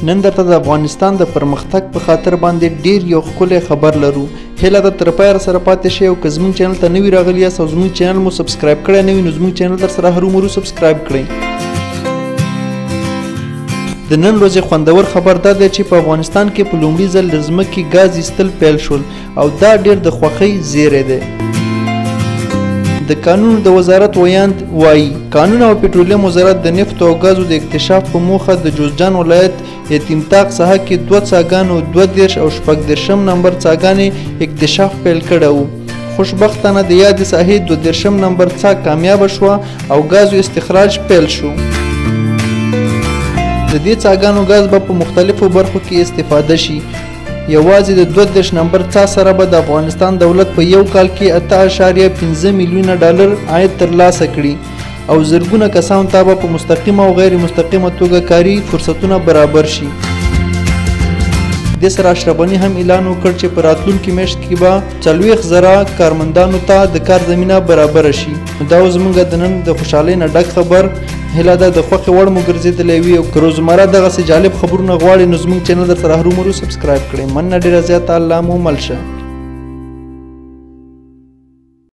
نن درته د افغانستان د پرمختګ په خاطر باندې ډیر یو ښکلی خبر لرو. هیله ده تر پایه سره پاتې شئ او که زموږ چینل ته نوي راغلي یاست او زموږ چینل مو سبسکرایب کړی نه وي نو زموږ چینل در سره هرومرو سبسکرایب کړئ. د نن ورځې خوندور خبر دا دی چې په افغانستان کې په لومړي ځل د ځمکې ګاز ایستل پیل شول او دا ډیر د خوښۍ زیری دی. د قانون د وزارت ویاند وایي قانون او پټرولیم وزارت د نفت او غازو د اکتشاف په موخه د جوزجان ولایت یتیمتاق ساحه کې 2 څاګانو 22 او 14 نمبر څاګانې اکتشاف پیل کړی و. خوشبختانه د یادې ساحې 22 نمبر څاه کامیابه شوه او غازو استخراج پیل شو. د دې څاګانو غاز به په مختلفو برخو کې استفاده شي. یوازې د 22 نمبر څاه سره به د افغانستان دولت په یو کال کې 8.5 میلیونه ډالر عاید ترلاسه کړي او زرګونه کسانو ته به په مستقیمه او غیر مستقیمه توګه کاري فرصتونه برابر شي. د سره اشرف غني هم اعلان وکړ چې په راتلونکي میاشت کې به 40,000 کارمندانو ته د کار زمینه برابر شي. دا زموږ د نن د خوشحالۍ نه ډک خبر. هیله ده د خوښې وړ مو ګرځېدلی وي او که روزمره دغسې جالب خبرونه غواړئ نو زموږ چینل در سره هرومرو سبسکرایب کړئ. مننه ډېره زیاته. الله مو مل شه.